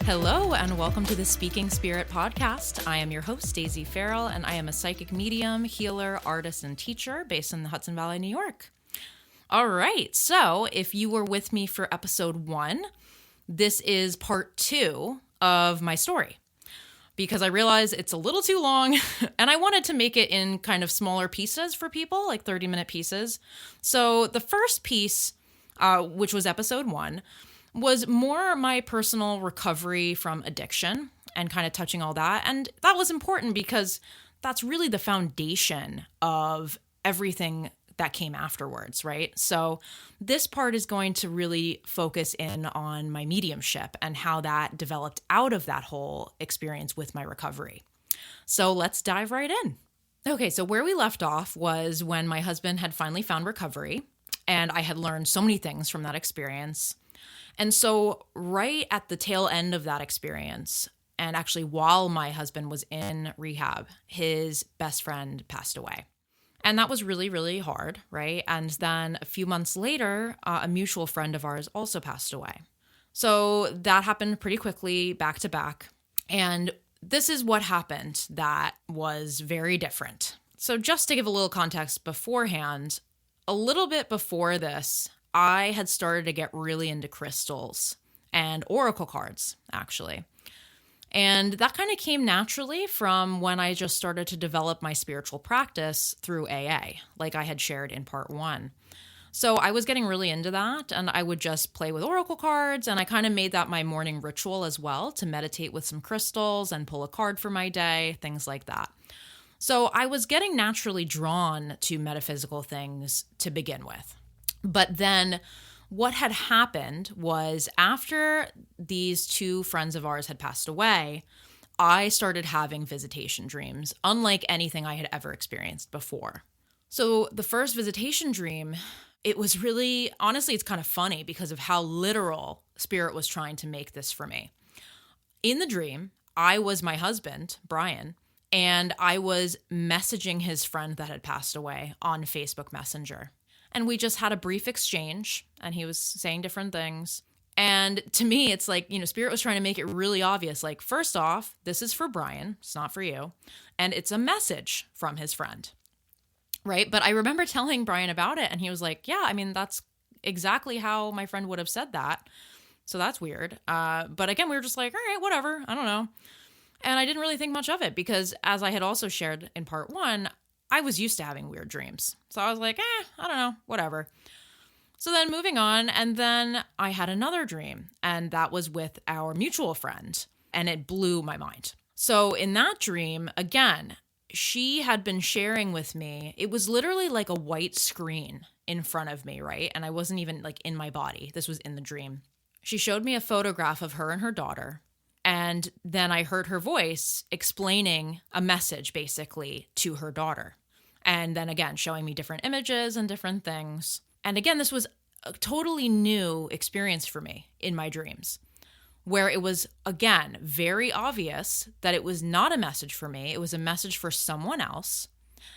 Hello, and welcome to the Speaking Spirit podcast. I am your host, Daisy Farrell, and I am a psychic medium, healer, artist, and teacher based in the Hudson Valley, New York. All right, so if you were with me for episode 1, this is part 2 of my story, because I realized it's a little too long, and I wanted to make it in kind of smaller pieces for people, like 30-minute pieces. So the first piece, which was episode 1, was more my personal recovery from addiction and kind of touching all that. And that was important because that's really the foundation of everything that came afterwards, right? So this part is going to really focus in on my mediumship and how that developed out of that whole experience with my recovery. So let's dive right in. Okay, so where we left off was when my husband had finally found recovery, and I had learned so many things from that experience. And so right at the tail end of that experience, and actually while my husband was in rehab, his best friend passed away. And that was really, really hard, right? And then a few months later, a mutual friend of ours also passed away. So that happened pretty quickly, back to back. And this is what happened that was very different. So just to give a little context beforehand, a little bit before this, I had started to get really into crystals and oracle cards, actually. And that kind of came naturally from when I just started to develop my spiritual practice through AA, like I had shared in part 1. So I was getting really into that, and I would just play with oracle cards, and I kind of made that my morning ritual as well, to meditate with some crystals and pull a card for my day, things like that. So I was getting naturally drawn to metaphysical things to begin with. But then what had happened was after these 2 friends of ours had passed away, I started having visitation dreams, unlike anything I had ever experienced before. So the first visitation dream, it was really, honestly, it's kind of funny because of how literal Spirit was trying to make this for me. In the dream, I was my husband, Brian, and I was messaging his friend that had passed away on Facebook Messenger. And we just had a brief exchange, and he was saying different things. And to me, it's like, Spirit was trying to make it really obvious. Like, first off, this is for Brian. It's not for you. And it's a message from his friend, right? But I remember telling Brian about it, and he was like, yeah, that's exactly how my friend would have said that. So that's weird. But again, we were just like, all right, whatever. I don't know. And I didn't really think much of it because, as I had also shared in part 1, I was used to having weird dreams. So I was like, I don't know, whatever. So then moving on, and then I had another dream, and that was with our mutual friend, and it blew my mind. So in that dream, again, she had been sharing with me, it was literally like a white screen in front of me, right? And I wasn't even like in my body. This was in the dream. She showed me a photograph of her and her daughter. And then I heard her voice explaining a message basically to her daughter. And then again, showing me different images and different things. And again, this was a totally new experience for me in my dreams, where it was, again, very obvious that it was not a message for me. It was a message for someone else.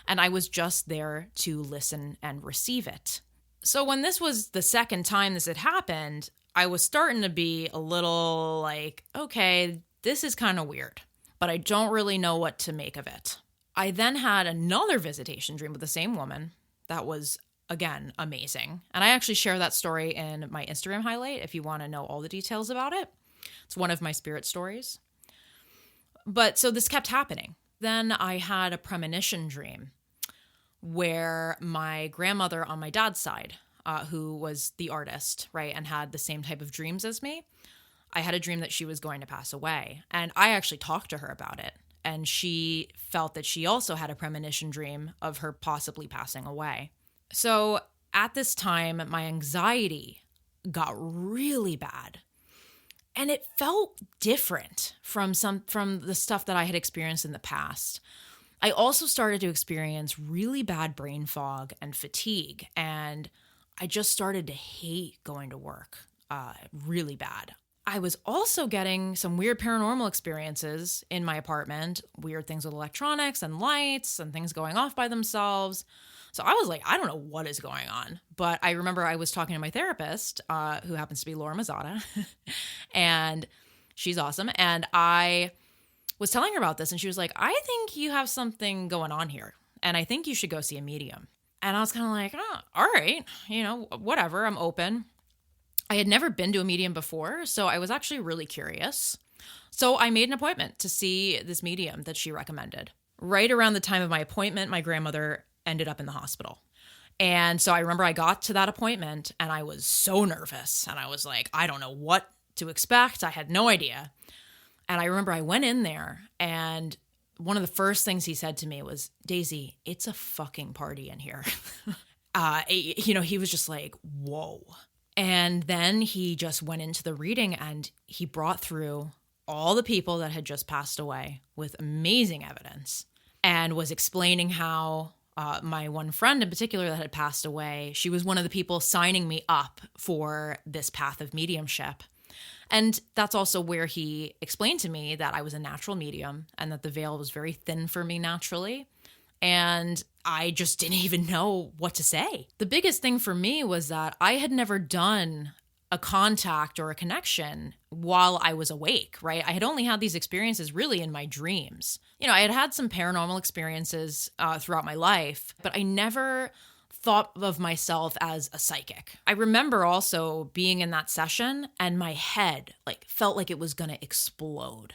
And I was just there to listen and receive it. So when this was the second time this had happened, I was starting to be a little like, okay, this is kind of weird, but I don't really know what to make of it. I then had another visitation dream with the same woman that was, again, amazing. And I actually share that story in my Instagram highlight if you want to know all the details about it. It's one of my spirit stories. But so this kept happening. Then I had a premonition dream where my grandmother on my dad's side, who was the artist, right, and had the same type of dreams as me, I had a dream that she was going to pass away. And I actually talked to her about it. And she felt that she also had a premonition dream of her possibly passing away. So at this time, my anxiety got really bad. And it felt different from the stuff that I had experienced in the past. I also started to experience really bad brain fog and fatigue. And I just started to hate going to work really bad. I was also getting some weird paranormal experiences in my apartment, weird things with electronics and lights and things going off by themselves. So I was like, I don't know what is going on. But I remember I was talking to my therapist, who happens to be Laura Mazzata, and She's awesome. And I was telling her about this, and she was like, I think you have something going on here, and I think you should go see a medium. And I was kind of like, oh, all right, whatever, I'm open. I had never been to a medium before, so I was actually really curious. So I made an appointment to see this medium that she recommended. Right around the time of my appointment, my grandmother ended up in the hospital. And so I remember I got to that appointment and I was so nervous. And I was like, I don't know what to expect. I had no idea. And I remember I went in there, and one of the first things he said to me was, Daisy, it's a fucking party in here. He was just like, whoa. And then he just went into the reading, and he brought through all the people that had just passed away with amazing evidence, and was explaining how my one friend in particular that had passed away, she was one of the people signing me up for this path of mediumship. And that's also where he explained to me that I was a natural medium and that the veil was very thin for me naturally. And I just didn't even know what to say. The biggest thing for me was that I had never done a contact or a connection while I was awake, right? I had only had these experiences really in my dreams. I had had some paranormal experiences throughout my life, but I never thought of myself as a psychic. I remember also being in that session and my head felt like it was going to explode.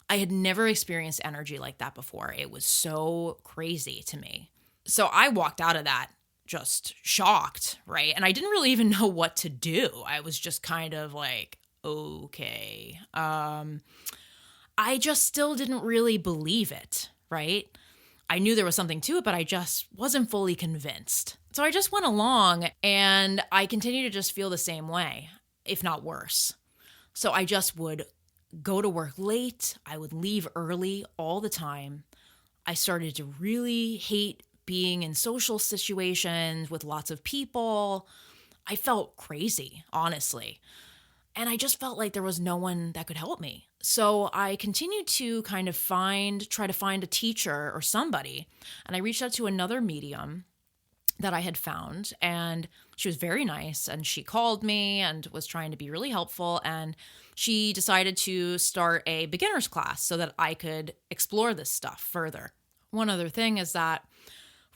I had never experienced energy like that before. It was so crazy to me. So I walked out of that just shocked, right? And I didn't really even know what to do. I was just kind of like, okay. I just still didn't really believe it, right? I knew there was something to it, but I just wasn't fully convinced. So I just went along, and I continued to just feel the same way, if not worse. So I just would go to work late. I would leave early all the time. I started to really hate being in social situations with lots of people. I felt crazy, honestly. And I just felt like there was no one that could help me. So I continued to kind of try to find a teacher or somebody. And I reached out to another medium that I had found, and she was very nice, and she called me and was trying to be really helpful. And she decided to start a beginner's class so that I could explore this stuff further. One other thing is that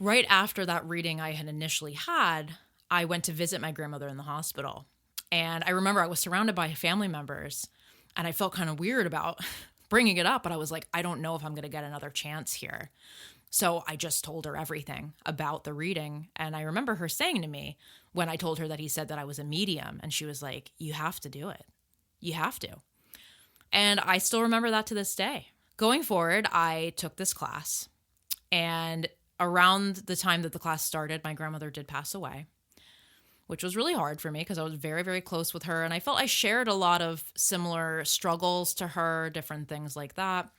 right after that reading I had initially had, I went to visit my grandmother in the hospital. And I remember I was surrounded by family members, and I felt kind of weird about bringing it up, but I was like, I don't know if I'm going to get another chance here. So I just told her everything about the reading. And I remember her saying to me when I told her that he said that I was a medium, and she was like, you have to do it. You have to. And I still remember that to this day. Going forward, I took this class, and around the time that the class started, my grandmother did pass away, which was really hard for me because I was very, very close with her. And I felt I shared a lot of similar struggles to her, different things like that.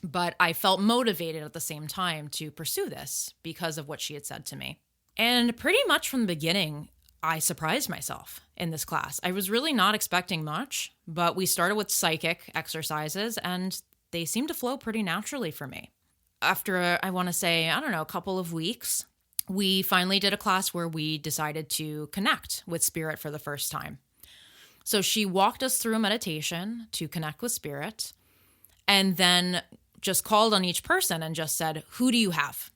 But I felt motivated at the same time to pursue this because of what she had said to me. And pretty much from the beginning, I surprised myself in this class. I was really not expecting much, but we started with psychic exercises, and they seemed to flow pretty naturally for me. After, I want to say, a couple of weeks, we finally did a class where we decided to connect with spirit for the first time. So she walked us through a meditation to connect with spirit, and then just called on each person and just said, who do you have?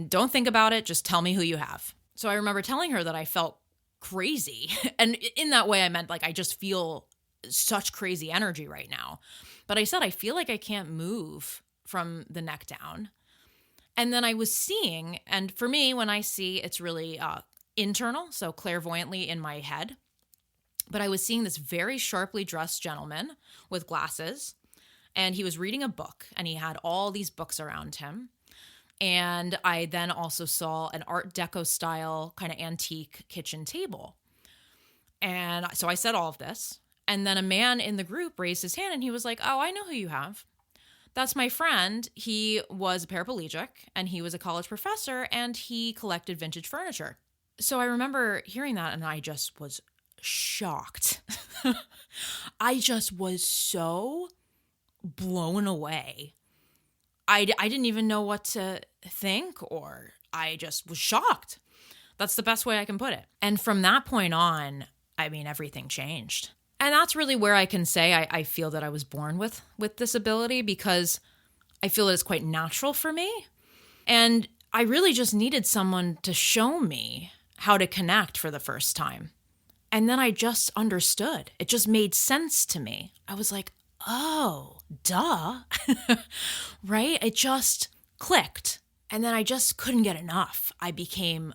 Don't think about it. Just tell me who you have. So I remember telling her that I felt crazy. And in that way, I meant I just feel such crazy energy right now. But I said, I feel like I can't move from the neck down. And then I was seeing, and for me, when I see, it's really internal, so clairvoyantly in my head. But I was seeing this very sharply dressed gentleman with glasses, and he was reading a book, and he had all these books around him. And I then also saw an Art Deco style kind of antique kitchen table. And so I said all of this. And then a man in the group raised his hand, and he was like, oh, I know who you have. That's my friend. He was a paraplegic, and he was a college professor, and he collected vintage furniture. So I remember hearing that, and I just was shocked. I just was so blown away. I didn't even know what to think, or I just was shocked. That's the best way I can put it. And from that point on, everything changed. And that's really where I can say I feel that I was born with this ability, because I feel that it's quite natural for me. And I really just needed someone to show me how to connect for the first time. And then I just understood. It just made sense to me. I was like, oh, duh, right? It just clicked. And then I just couldn't get enough. I became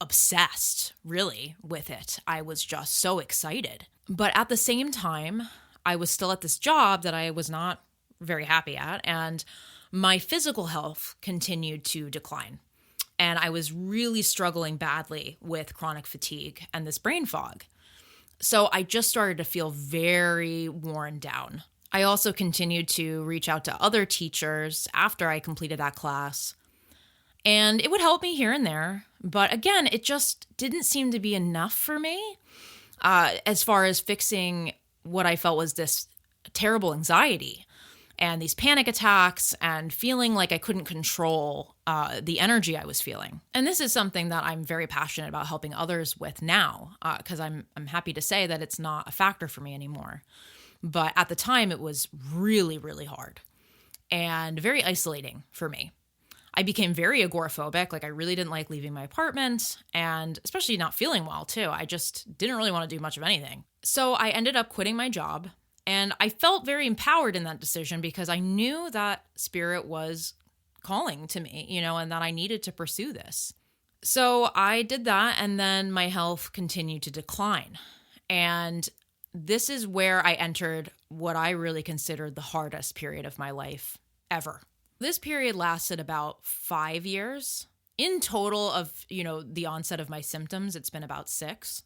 obsessed, really, with it. I was just so excited. But at the same time, I was still at this job that I was not very happy at, and my physical health continued to decline. And I was really struggling badly with chronic fatigue and this brain fog. So I just started to feel very worn down. I also continued to reach out to other teachers after I completed that class, and it would help me here and there. But again, it just didn't seem to be enough for me as far as fixing what I felt was this terrible anxiety and these panic attacks and feeling like I couldn't control the energy I was feeling. And this is something that I'm very passionate about helping others with now, because I'm happy to say that it's not a factor for me anymore. But at the time, it was really, really hard and very isolating for me. I became very agoraphobic. Like, I really didn't like leaving my apartment, and especially not feeling well too. I just didn't really want to do much of anything. So I ended up quitting my job, and I felt very empowered in that decision because I knew that spirit was calling to me, and that I needed to pursue this. So I did that, and then my health continued to decline. And this is where I entered what I really considered the hardest period of my life ever. This period lasted about 5 years. In total of, the onset of my symptoms, it's been about 6.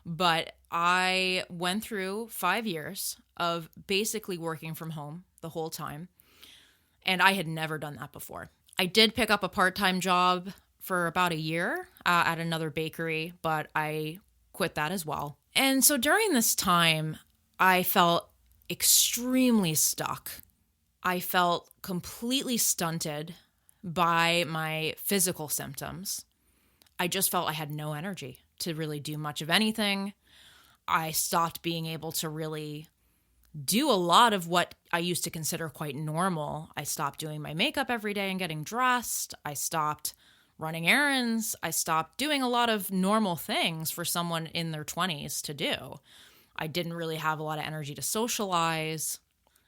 But I went through 5 years of basically working from home the whole time. And I had never done that before. I did pick up a part-time job for about a year at another bakery, but I quit that as well. And so during this time, I felt extremely stuck. I felt completely stunted by my physical symptoms. I just felt I had no energy to really do much of anything. I stopped being able to really do a lot of what I used to consider quite normal. I stopped doing my makeup every day and getting dressed. I stopped running errands. I stopped doing a lot of normal things for someone in their 20s to do. I didn't really have a lot of energy to socialize.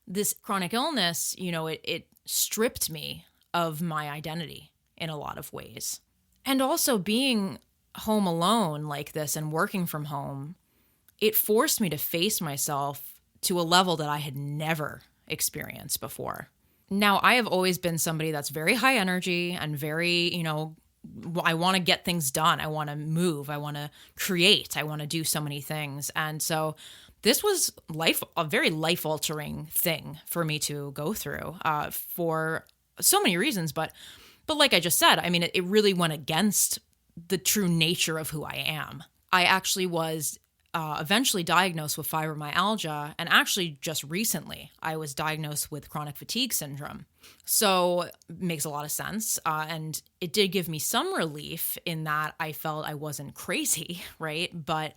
This chronic illness, it stripped me of my identity in a lot of ways. And also being home alone like this and working from home, it forced me to face myself to a level that I had never experienced before. Now, I have always been somebody that's very high energy and very, I want to get things done. I want to move. I want to create. I want to do so many things. And so this was a very life-altering thing for me to go through for so many reasons. But like I just said, it really went against the true nature of who I am. I actually was eventually diagnosed with fibromyalgia, and actually just recently I was diagnosed with chronic fatigue syndrome. So it makes a lot of sense, and it did give me some relief in that I felt I wasn't crazy, right? But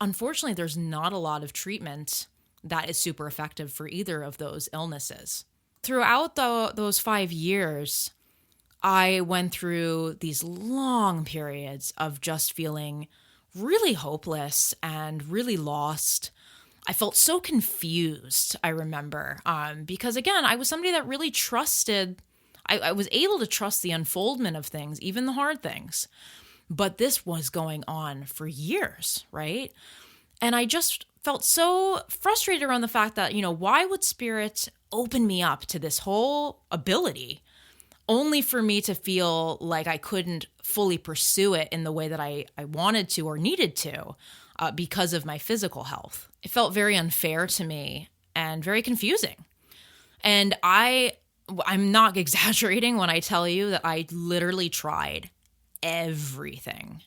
unfortunately, there's not a lot of treatment that is super effective for either of those illnesses. Throughout those 5 years, I went through these long periods of just feeling really hopeless and really lost. I felt so confused, I remember, because again, I was somebody that really trusted, I was able to trust the unfoldment of things, even the hard things. But this was going on for years, right? And I just felt so frustrated around the fact that, why would spirit open me up to this whole ability only for me to feel like I couldn't fully pursue it in the way that I wanted to or needed to because of my physical health. It felt very unfair to me and very confusing. And I'm not exaggerating when I tell you that I literally tried everything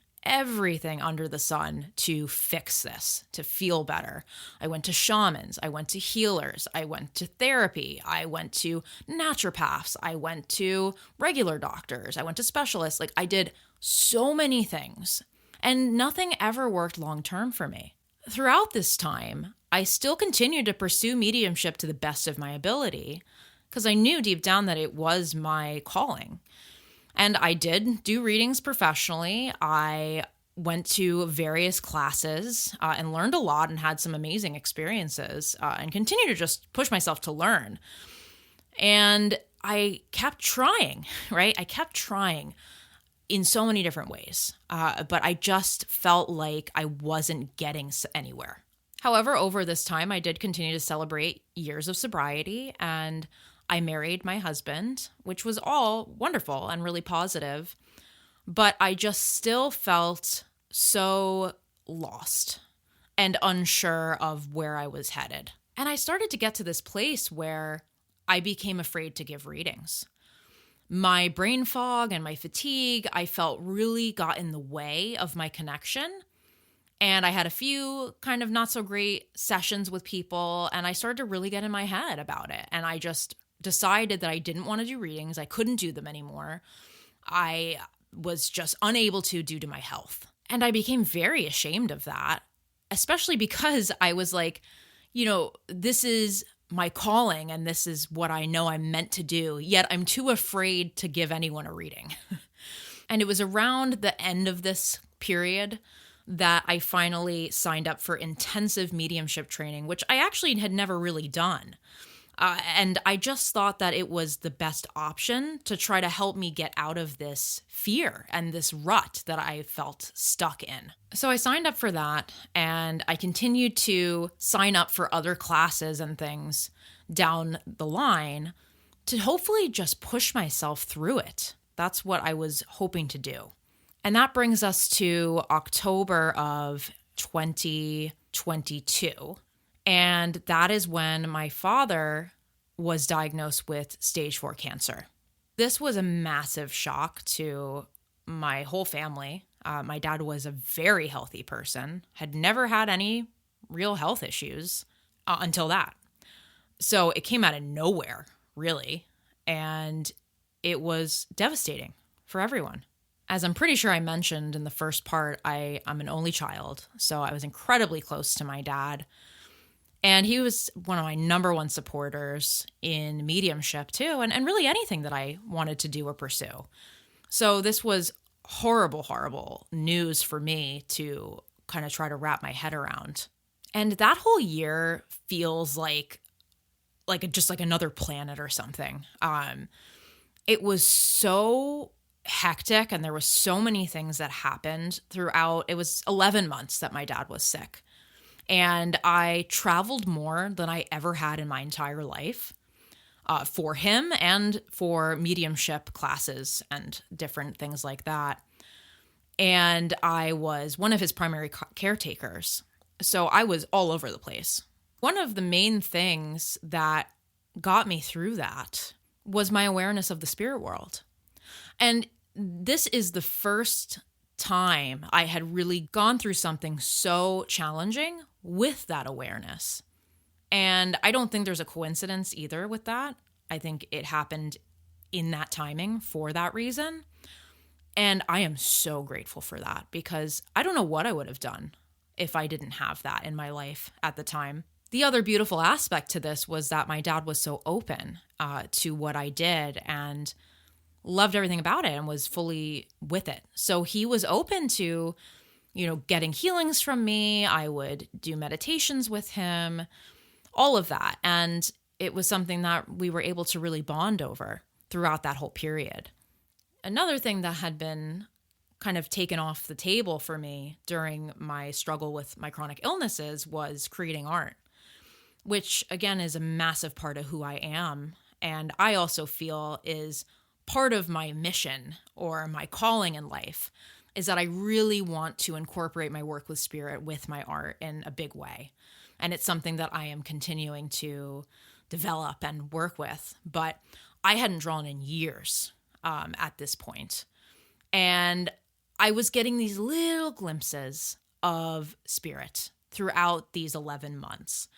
under the sun to fix this, to feel better. I went to shamans, I went to healers, I went to therapy, I went to naturopaths, I went to regular doctors, I went to specialists. Like, I did so many things, and nothing ever worked long term for me. Throughout this time, I still continued to pursue mediumship to the best of my ability because I knew deep down that it was my calling. And I did do readings professionally. I went to various classes and learned a lot and had some amazing experiences and continue to just push myself to learn. And I kept trying, right? I kept trying in so many different ways, but I just felt like I wasn't getting anywhere. However, over this time, I did continue to celebrate years of sobriety, and I married my husband, which was all wonderful and really positive, but I just still felt so lost and unsure of where I was headed. And I started to get to this place where I became afraid to give readings. My brain fog and my fatigue, I felt really got in the way of my connection. And I had a few kind of not so great sessions with people, and I started to really get in my head about it. And I just decided that I didn't want to do readings. I couldn't do them anymore. I was just unable to due to my health. And I became very ashamed of that, especially because I was like, this is my calling and this is what I know I'm meant to do, yet I'm too afraid to give anyone a reading. And it was around the end of this period that I finally signed up for intensive mediumship training, which I actually had never really done. And I just thought that it was the best option to try to help me get out of this fear and this rut that I felt stuck in. So I signed up for that, and I continued to sign up for other classes and things down the line to hopefully just push myself through it. That's what I was hoping to do. And that brings us to October of 2022. And that is when my father was diagnosed with stage 4 cancer. This was a massive shock to my whole family. My dad was a very healthy person, had never had any real health issues until that. So it came out of nowhere, really. And it was devastating for everyone. As I'm pretty sure I mentioned in the first part, I'm an only child. So I was incredibly close to my dad. And he was one of my number one supporters in mediumship too, and really anything that I wanted to do or pursue. So this was horrible, horrible news for me to kind of try to wrap my head around. And that whole year feels like just like another planet or something. It was so hectic, and there was so many things that happened throughout. It was 11 months that my dad was sick. And I traveled more than I ever had in my entire life for him and for mediumship classes and different things like that. And I was one of his primary caretakers. So I was all over the place. One of the main things that got me through that was my awareness of the spirit world. And this is the first time I had really gone through something so challenging with that awareness. And I don't think there's a coincidence either with that. I think it happened in that timing for that reason. And I am so grateful for that, because I don't know what I would have done if I didn't have that in my life at the time. The other beautiful aspect to this was that my dad was so open to what I did and loved everything about it and was fully with it. So he was open to, getting healings from me. I would do meditations with him, all of that. And it was something that we were able to really bond over throughout that whole period. Another thing that had been kind of taken off the table for me during my struggle with my chronic illnesses was creating art, which again is a massive part of who I am. And I also feel is part of my mission or my calling in life, is that I really want to incorporate my work with spirit with my art in a big way. And it's something that I am continuing to develop and work with. But I hadn't drawn in years at this point. And I was getting these little glimpses of spirit throughout these 11 months.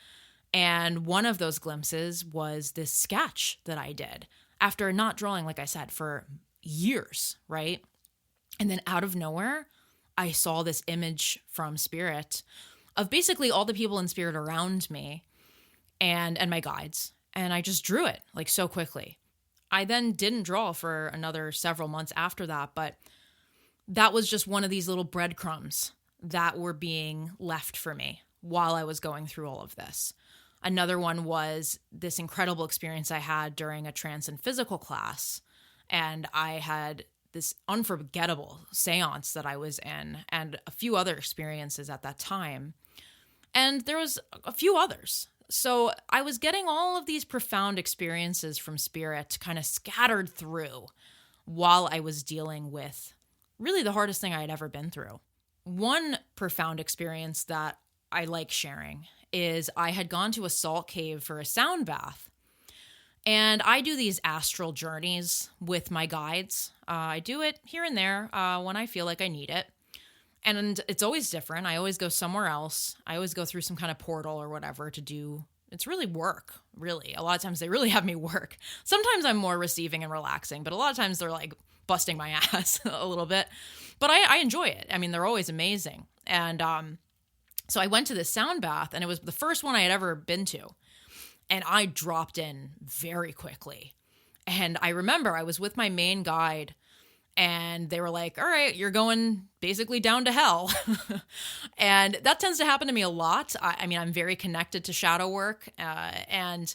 And one of those glimpses was this sketch that I did after not drawing, like I said, for years, right? And then out of nowhere, I saw this image from spirit of basically all the people in spirit around me and my guides. And I just drew it like so quickly. I then didn't draw for another several months after that, but that was just one of these little breadcrumbs that were being left for me while I was going through all of this. Another one was this incredible experience I had during a trance and physical class. And I had this unforgettable seance that I was in and a few other experiences at that time. And there was a few others. So I was getting all of these profound experiences from spirit kind of scattered through while I was dealing with really the hardest thing I had ever been through. One profound experience that I like sharing is I had gone to a salt cave for a sound bath. And I do these astral journeys with my guides. I do it here and there when I feel like I need it. And it's always different. I always go somewhere else. I always go through some kind of portal or whatever to do. It's really work, really. A lot of times they really have me work. Sometimes I'm more receiving and relaxing, but a lot of times they're like busting my ass a little bit. But I enjoy it. I mean, they're always amazing. And so I went to this sound bath, and it was the first one I had ever been to. And I dropped in very quickly. And I remember I was with my main guide, and they were like, all right, you're going basically down to hell. And that tends to happen to me a lot. I mean, I'm very connected to shadow work. And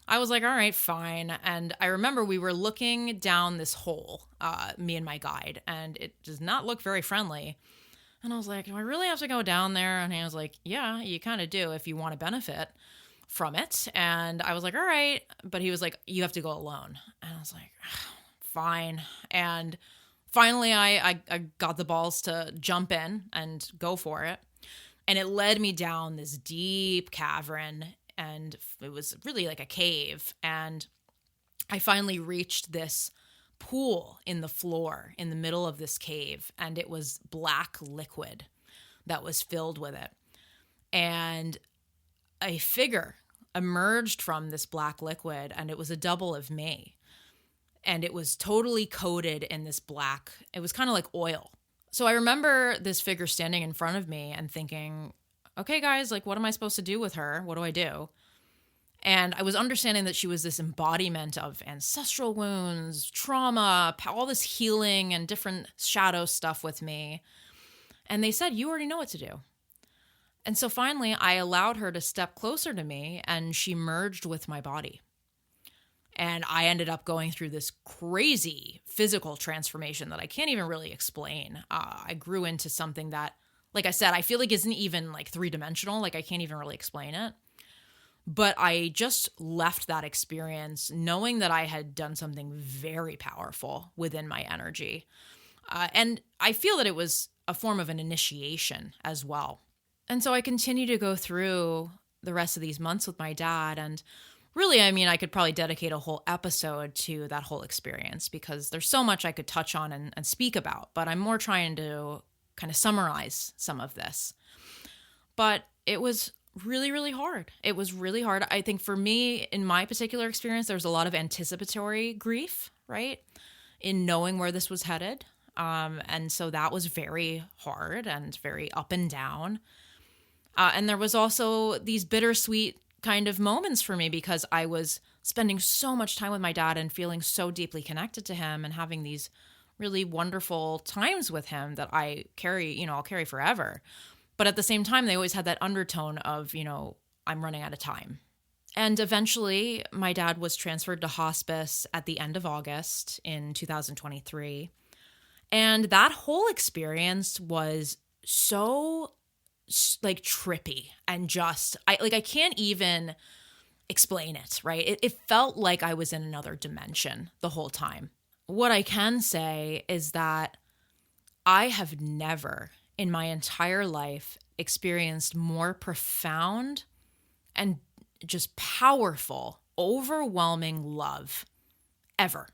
I was like, all right, fine. And I remember we were looking down this hole, me and my guide, and it does not look very friendly. And I was like, do I really have to go down there? And he was like, yeah, you kind of do if you want to benefit from it. And I was like, all right. But he was like, you have to go alone. And I was like, fine. And finally I got the balls to jump in and go for it. And it led me down this deep cavern, and it was really like a cave. And I finally reached this pool in the floor in the middle of this cave, and it was black liquid that was filled with it. And a figure emerged from this black liquid, and it was a double of me. And it was totally coated in this black, it was kind of like oil. So I remember this figure standing in front of me and thinking, okay, guys, like, what am I supposed to do with her? What do I do? And I was understanding that she was this embodiment of ancestral wounds, trauma, all this healing and different shadow stuff with me. And they said, you already know what to do. And so finally, I allowed her to step closer to me, and she merged with my body. And I ended up going through this crazy physical transformation that I can't even really explain. I grew into something that, like I said, I feel like isn't even like three-dimensional. Like I can't even really explain it. But I just left that experience knowing that I had done something very powerful within my energy. And I feel that it was a form of an initiation as well. And so I continue to go through the rest of these months with my dad. And really, I mean, I could probably dedicate a whole episode to that whole experience because there's so much I could touch on and speak about. But I'm more trying to kind of summarize some of this. But it was really, really hard. It was really hard. I think for me, in my particular experience, there was a lot of anticipatory grief, right? In knowing where this was headed. And so that was very hard and very up and down. And there was also these bittersweet kind of moments for me because I was spending so much time with my dad and feeling so deeply connected to him and having these really wonderful times with him that I carry, I'll carry forever. But at the same time, they always had that undertone of, I'm running out of time. And eventually, my dad was transferred to hospice at the end of August in 2023. And that whole experience was so, like, trippy and just, I can't even explain it, right? It felt like I was in another dimension the whole time. What I can say is that I have never in my entire life experienced more profound and just powerful, overwhelming love ever.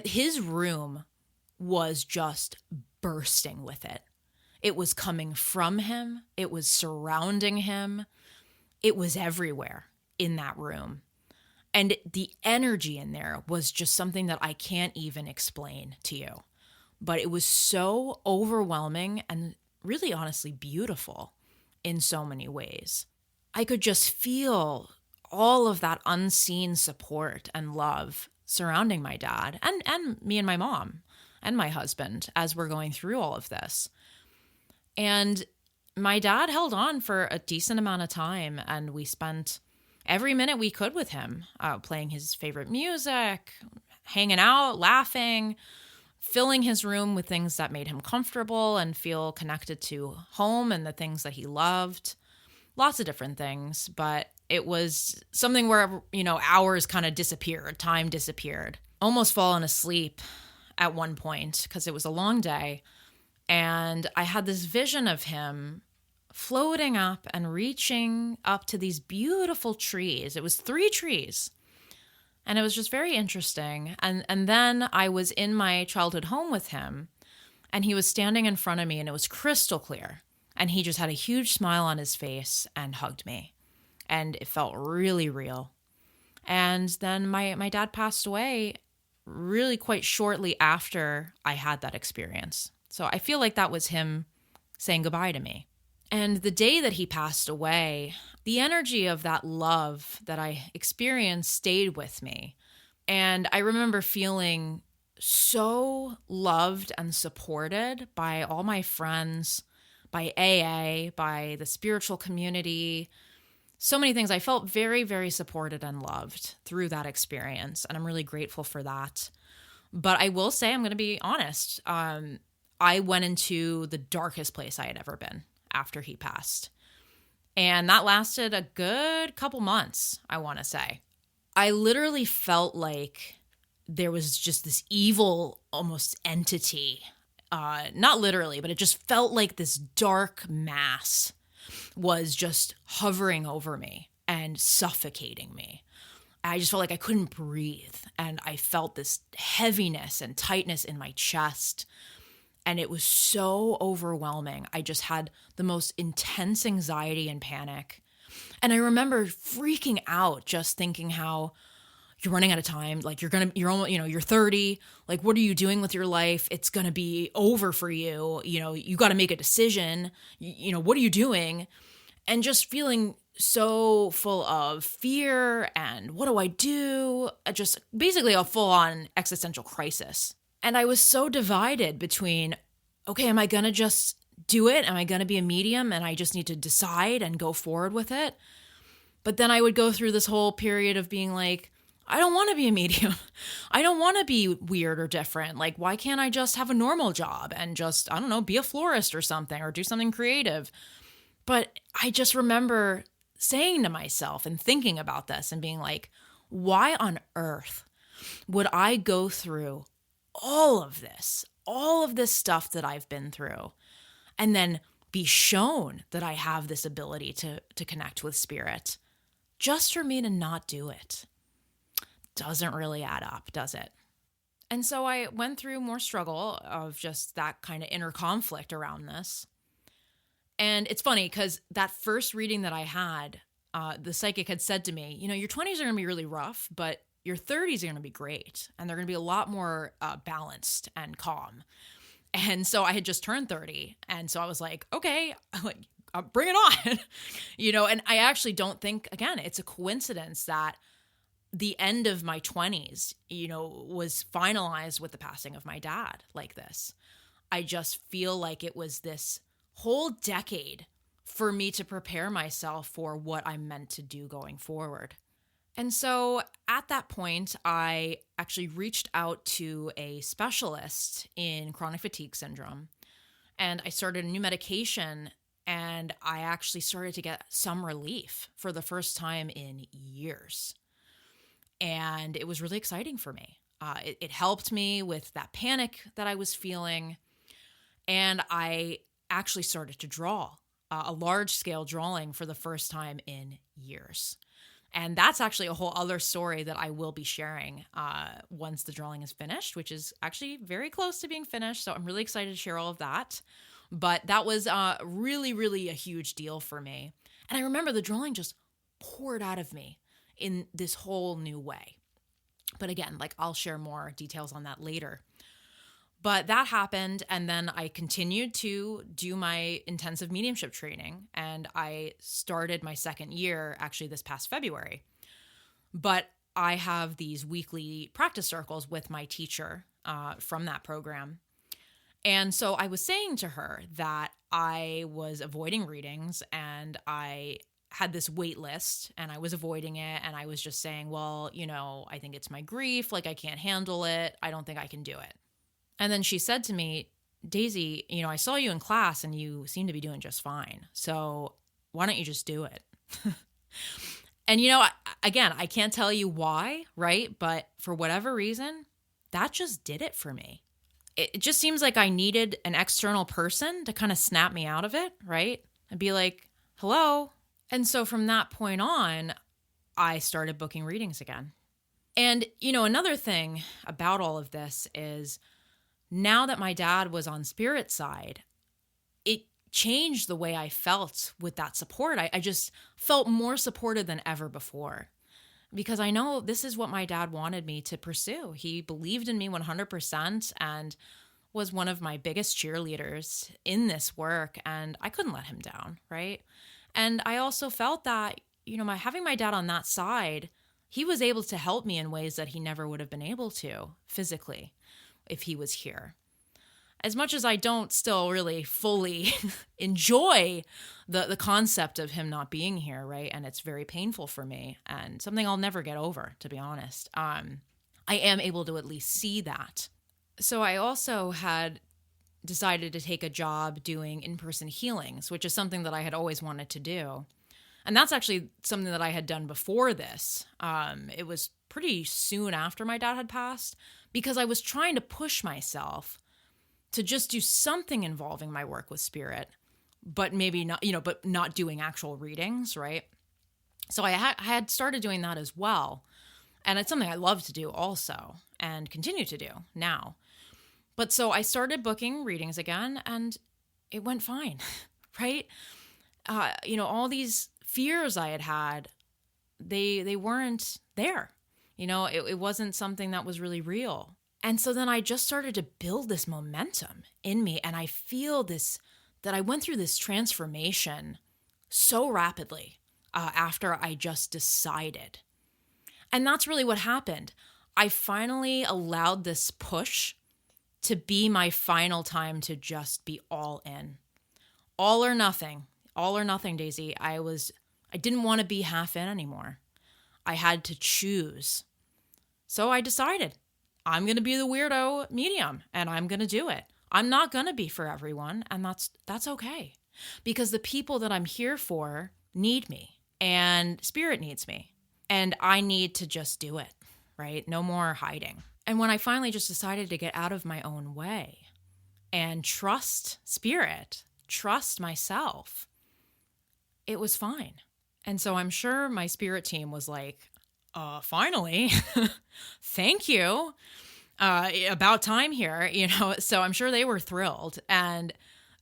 His room was just bursting with it. It was coming from him. It was surrounding him. It was everywhere in that room. And the energy in there was just something that I can't even explain to you. But it was so overwhelming and really honestly beautiful. in so many ways. I could just feel all of that unseen support and love surrounding my dad and me and my mom and my husband as we're going through all of this. And my dad held on for a decent amount of time, and we spent every minute we could with him, playing his favorite music, hanging out, laughing, filling his room with things that made him comfortable and feel connected to home and the things that he loved. Lots of different things, but it was something where, hours kind of disappeared, time disappeared. Almost fallen asleep at one point because it was a long day. And I had this vision of him floating up and reaching up to these beautiful trees. It was 3 trees. And it was just very interesting. And then I was in my childhood home with him, and he was standing in front of me, and it was crystal clear. And he just had a huge smile on his face and hugged me. And it felt really real. And then my dad passed away really quite shortly after I had that experience. So I feel like that was him saying goodbye to me. And the day that he passed away, the energy of that love that I experienced stayed with me. And I remember feeling so loved and supported by all my friends, by AA, by the spiritual community, so many things. I felt very, very supported and loved through that experience, and I'm really grateful for that. But I will say, I'm going to be honest, I went into the darkest place I had ever been after he passed. And that lasted a good couple months, I want to say. I literally felt like there was just this evil, almost entity. Not literally, but it just felt like this dark mass was just hovering over me and suffocating me. I just felt like I couldn't breathe. And I felt this heaviness and tightness in my chest. And it was so overwhelming. I just had the most intense anxiety and panic. And I remember freaking out, just thinking how you're running out of time. Like you're almost, you're 30. Like, what are you doing with your life? It's going to be over for you. You got to make a decision. What are you doing? And just feeling so full of fear and what do I do? Just basically a full-on existential crisis. And I was so divided between, okay, am I going to just do it? Am I going to be a medium and I just need to decide and go forward with it? But then I would go through this whole period of being like, I don't want to be a medium. I don't want to be weird or different. Like, why can't I just have a normal job and just, I don't know, be a florist or something or do something creative? But I just remember saying to myself and thinking about this and being like, why on earth would I go through all of this stuff that I've been through, and then be shown that I have this ability to connect with spirit, just for me to not do it? Doesn't really add up, does it? And so I went through more struggle of just that kind of inner conflict around this. And it's funny because that first reading that I had, the psychic had said to me, your 20s are going to be really rough, but your 30s are going to be great. And they're going to be a lot more balanced and calm. And so I had just turned 30. And so I was like, okay, bring it on. And I actually don't think, again, it's a coincidence that the end of my 20s, was finalized with the passing of my dad like this. I just feel like it was this whole decade for me to prepare myself for what I'm meant to do going forward. And so at that point, I actually reached out to a specialist in chronic fatigue syndrome, and I started a new medication, and I actually started to get some relief for the first time in years. And it was really exciting for me. It helped me with that panic that I was feeling, and I actually started to draw a large-scale drawing for the first time in years. And that's actually a whole other story that I will be sharing once the drawing is finished, which is actually very close to being finished. So I'm really excited to share all of that. But that was really, really a huge deal for me. And I remember the drawing just poured out of me in this whole new way. But again, I'll share more details on that later. But that happened, and then I continued to do my intensive mediumship training, and I started my second year actually this past February. But I have these weekly practice circles with my teacher from that program. And so I was saying to her that I was avoiding readings, and I had this wait list, and I was avoiding it. And I was just saying, well, I think it's my grief. Like, I can't handle it. I don't think I can do it. And then she said to me, Daisy, I saw you in class and you seem to be doing just fine. So why don't you just do it? And, again, I can't tell you why, right? But for whatever reason, that just did it for me. It just seems like I needed an external person to kind of snap me out of it, right? And be like, hello. And so from that point on, I started booking readings again. And, another thing about all of this is now that my dad was on spirit side, it changed the way I felt with that support. I just felt more supported than ever before, because I know this is what my dad wanted me to pursue. He believed in me 100% and was one of my biggest cheerleaders in this work, and I couldn't let him down, right? And I also felt that, having my dad on that side, he was able to help me in ways that he never would have been able to physically if he was here. As much as I don't still really fully enjoy the concept of him not being here, right? And it's very painful for me and something I'll never get over, to be honest. I am able to at least see that. So I also had decided to take a job doing in-person healings, which is something that I had always wanted to do. And that's actually something that I had done before this. It was pretty soon after my dad had passed, because I was trying to push myself to just do something involving my work with spirit, but maybe not, but not doing actual readings, right? So I had started doing that as well. And it's something I love to do also and continue to do now. But so I started booking readings again, and it went fine, right? All these fears I had, they weren't there. It wasn't something that was really real. And so then I just started to build this momentum in me. And I feel that I went through this transformation so rapidly after I just decided. And that's really what happened. I finally allowed this push to be my final time to just be all in. All or nothing, Daisy. I didn't want to be half in anymore. I had to choose. So I decided I'm going to be the weirdo medium, and I'm going to do it. I'm not going to be for everyone, and that's okay. Because the people that I'm here for need me, and spirit needs me, and I need to just do it, right? No more hiding. And when I finally just decided to get out of my own way and trust spirit, trust myself, it was fine. And so I'm sure my spirit team was like, finally, thank you. About time here, so I'm sure they were thrilled. And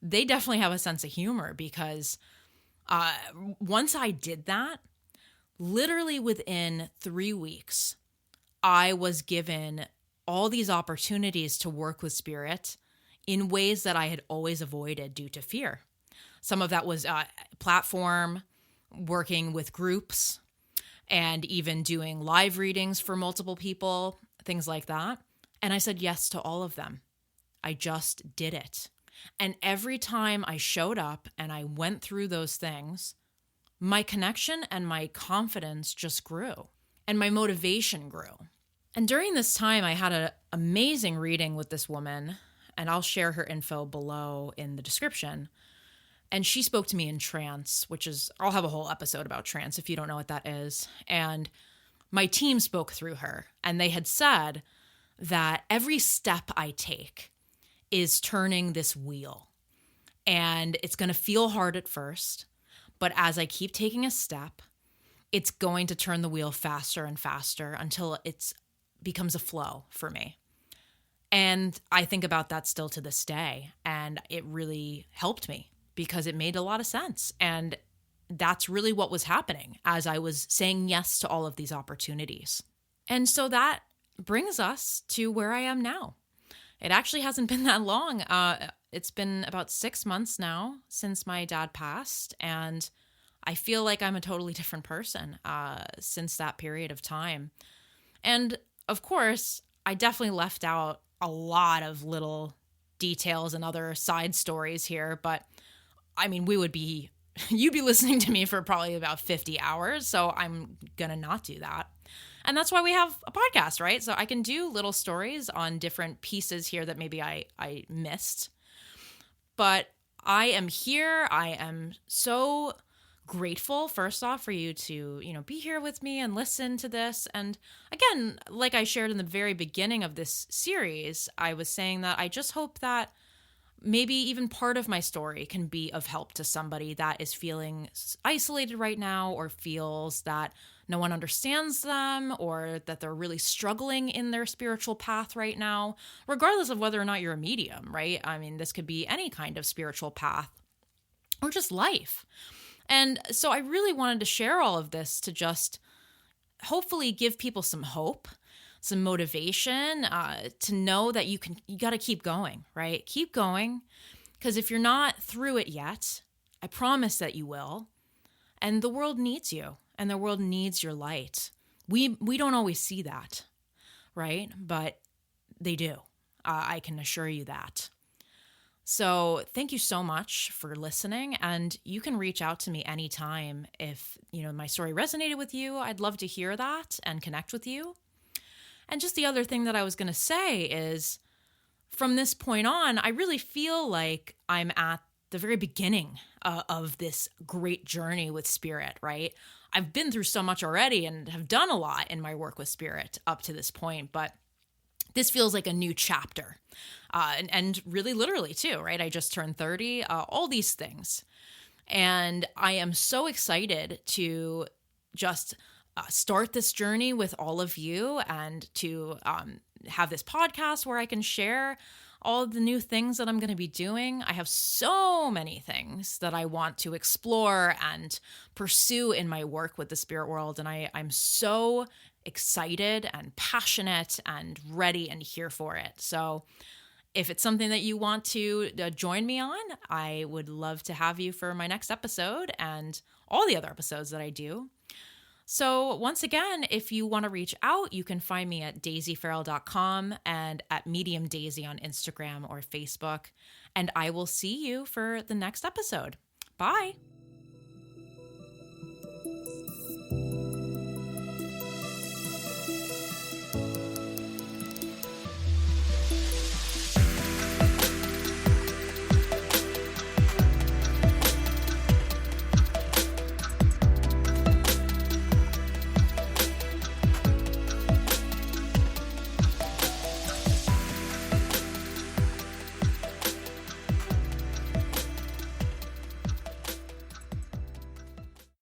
they definitely have a sense of humor, because once I did that, literally within 3 weeks, I was given all these opportunities to work with spirit in ways that I had always avoided due to fear. Some of that was platform, working with groups, and even doing live readings for multiple people, things like that. And I said yes to all of them. I just did it. And every time I showed up and I went through those things, my connection and my confidence just grew, and my motivation grew. And during this time, I had an amazing reading with this woman, and I'll share her info below in the description. And she spoke to me in trance, which is, I'll have a whole episode about trance if you don't know what that is. And my team spoke through her, and they had said that every step I take is turning this wheel. And it's going to feel hard at first, but as I keep taking a step, it's going to turn the wheel faster and faster until it becomes a flow for me. And I think about that still to this day. And it really helped me because it made a lot of sense. And that's really what was happening as I was saying yes to all of these opportunities. And so that brings us to where I am now. It actually hasn't been that long. It's been about 6 months now since my dad passed, and I feel like I'm a totally different person since that period of time. And of course, I definitely left out a lot of little details and other side stories here, but I mean, you'd be listening to me for probably about 50 hours, so I'm gonna not do that. And that's why we have a podcast, right? So I can do little stories on different pieces here that maybe I missed. But I am here. I am so grateful, first off, for you to, be here with me and listen to this. And again, like I shared in the very beginning of this series, I was saying that I just hope that maybe even part of my story can be of help to somebody that is feeling isolated right now, or feels that no one understands them, or that they're really struggling in their spiritual path right now, regardless of whether or not you're a medium, right? I mean, this could be any kind of spiritual path or just life. And so I really wanted to share all of this to just hopefully give people some hope, some motivation, to know that you got to keep going, right? Keep going, because if you're not through it yet, I promise that you will. And the world needs you, and the world needs your light. We don't always see that, right? But they do. I can assure you that. So thank you so much for listening, and you can reach out to me anytime if, my story resonated with you. I'd love to hear that and connect with you. And just the other thing that I was going to say is, from this point on, I really feel like I'm at the very beginning of this great journey with spirit, right? I've been through so much already and have done a lot in my work with spirit up to this point, but this feels like a new chapter. And really literally too, right? I just turned 30, all these things. And I am so excited to just start this journey with all of you, and to have this podcast where I can share all the new things that I'm going to be doing. I have so many things that I want to explore and pursue in my work with the spirit world. And I'm so excited and passionate and ready and here for it. So if it's something that you want to join me on, I would love to have you for my next episode and all the other episodes that I do. So once again, if you want to reach out, you can find me at daisyfarrell.com and at Medium Daisy on Instagram or Facebook. And I will see you for the next episode. Bye.